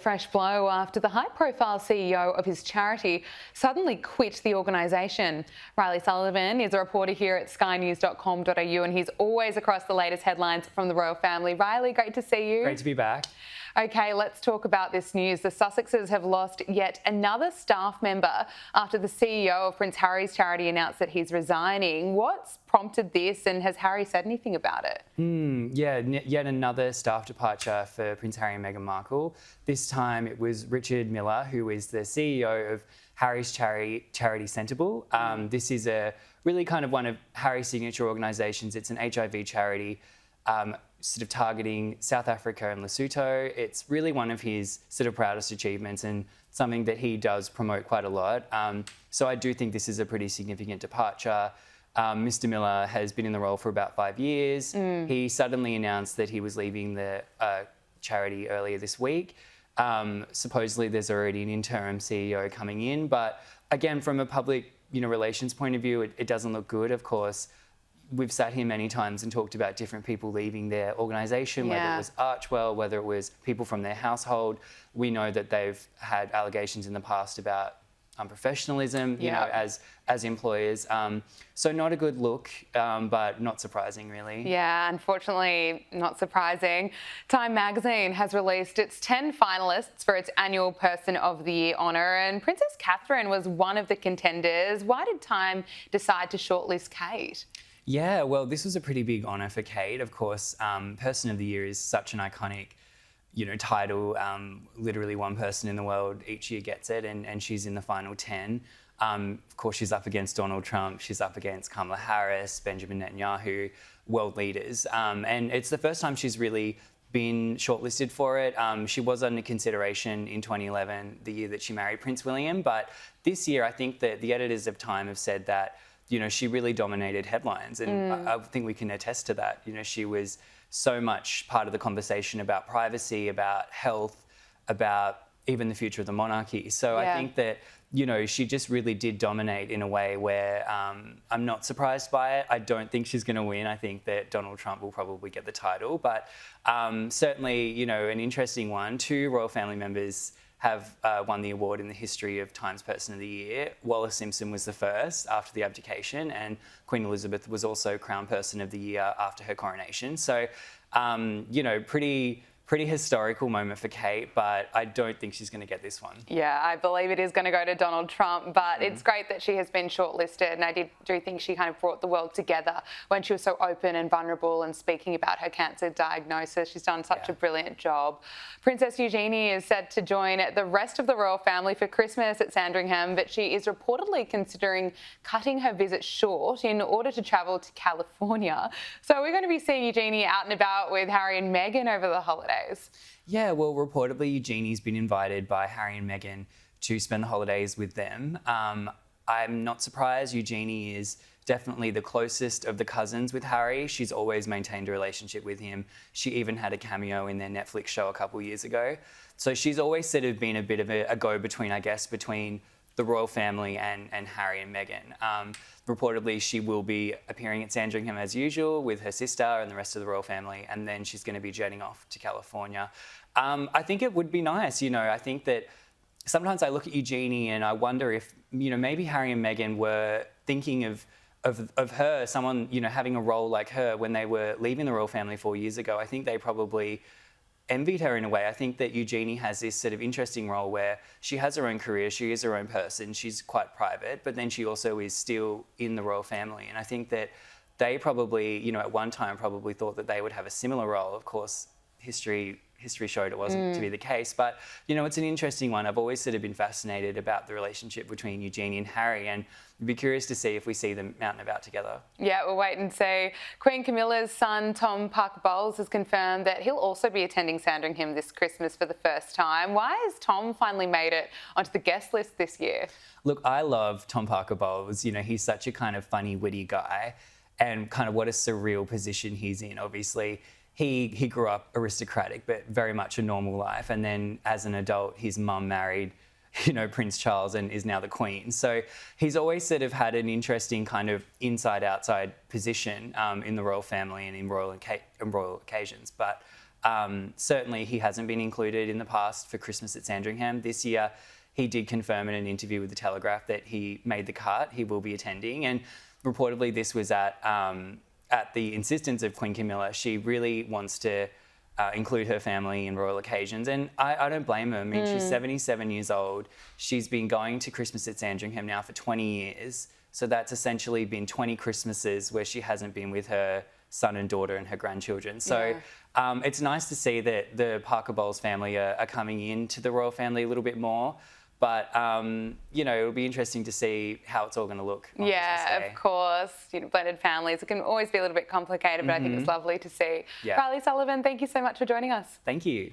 Fresh blow after the high-profile CEO of his charity suddenly quit the organisation. Reilly Sullivan is a reporter here at skynews.com.au and he's always across the latest headlines from the royal family. Reilly, great to see you. Great to be back. Okay, let's talk about this news. The Sussexes have lost yet another staff member after the CEO of Prince Harry's charity announced that he's resigning. What's prompted this, and has Harry said anything about it? Yet another staff departure for Prince Harry and Meghan Markle. This time it was Richard Miller, who is the CEO of Harry's charity Sentebale. This is a really kind of one of Harry's signature organisations. It's an HIV charity sort of targeting South Africa and Lesotho. It's really one of his sort of proudest achievements and something that he does promote quite a lot. So I do think this is a pretty significant departure. Mr. Miller has been in the role for about 5 years. He suddenly announced that he was leaving the charity earlier this week. Supposedly there's already an interim CEO coming in, but again, from a public relations point of view, it doesn't look good. Of course, we've sat here many times and talked about different people leaving their organisation, whether it was Archwell, whether it was people from their household. We know that they've had allegations in the past about unprofessionalism, as employers. So not a good look, but not surprising, really. Yeah, unfortunately, not surprising. Time magazine has released its 10 finalists for its annual Person of the Year honour, and Princess Catherine was one of the contenders. Why did Time decide to shortlist Kate? Yeah, well, this was a pretty big honour for Kate. Of course, Person of the Year is such an iconic, title. Literally one person in the world each year gets it, and she's in the final 10. Of course, she's up against Donald Trump. She's up against Kamala Harris, Benjamin Netanyahu, world leaders. And it's the first time she's really been shortlisted for it. She was under consideration in 2011, the year that she married Prince William. But this year, I think that the editors of Time have said that she really dominated headlines, and I think we can attest to that. She was so much part of the conversation about privacy, about health, about even the future of the monarchy. So I think that, she just really did dominate in a way where I'm not surprised by it. I don't think she's going to win. I think that Donald Trump will probably get the title, but certainly, an interesting one. 2 royal family members have won the award in the history of Time's Person of the Year. Wallace Simpson was the first after the abdication, and Queen Elizabeth was also Crown Person of the Year after her coronation. So, pretty historical moment for Kate, but I don't think she's going to get this one. Yeah, I believe it is going to go to Donald Trump, but it's great that she has been shortlisted, and I do think she kind of brought the world together when she was so open and vulnerable and speaking about her cancer diagnosis. She's done such a brilliant job. Princess Eugenie is set to join the rest of the royal family for Christmas at Sandringham, but she is reportedly considering cutting her visit short in order to travel to California. So we're going to be seeing Eugenie out and about with Harry and Meghan over the holidays. Yeah, well, reportedly Eugenie's been invited by Harry and Meghan to spend the holidays with them. I'm not surprised. Eugenie is definitely the closest of the cousins with Harry. She's always maintained a relationship with him. She even had a cameo in their Netflix show a couple of years ago. So she's always sort of been a bit of a go-between, I guess, between the royal family and Harry and Meghan. Reportedly, she will be appearing at Sandringham as usual with her sister and the rest of the royal family, and then she's going to be jetting off to California. I think it would be nice, I think that sometimes I look at Eugenie and I wonder if, maybe Harry and Meghan were thinking of her, someone, having a role like her when they were leaving the royal family 4 years ago. I think they probably envied her in a way. I think that Eugenie has this sort of interesting role where she has her own career, she is her own person, she's quite private, but then she also is still in the royal family. And I think that they probably, at one time probably thought that they would have a similar role. Of course, history showed it wasn't to be the case, but it's an interesting one. I've always sort of been fascinated about the relationship between Eugenie and Harry, and I'd be curious to see if we see them out and about together. Yeah, we'll wait and see. Queen Camilla's son, Tom Parker Bowles, has confirmed that he'll also be attending Sandringham this Christmas for the first time. Why has Tom finally made it onto the guest list this year? Look, I love Tom Parker Bowles. He's such a kind of funny, witty guy, and kind of what a surreal position he's in. Obviously, he grew up aristocratic, but very much a normal life. And then as an adult, his mum married, Prince Charles and is now the Queen. So he's always sort of had an interesting kind of inside-outside position in the royal family and in royal occasions. But Certainly he hasn't been included in the past for Christmas at Sandringham. This year, he did confirm in an interview with The Telegraph that he made the cut. He will be attending, and reportedly this was at the insistence of Queen Camilla. She really wants to include her family in royal occasions, and I don't blame her. I mean, she's 77 years old. She's been going to Christmas at Sandringham now for 20 years, so that's essentially been 20 Christmases where she hasn't been with her son and daughter and her grandchildren. So it's nice to see that the Parker Bowles family are coming into the royal family a little bit more. But, it'll be interesting to see how it's all going to look on Christmas Day. Of course. Blended families. It can always be a little bit complicated, but I think it's lovely to see. Yeah. Reilly Sullivan, thank you so much for joining us. Thank you.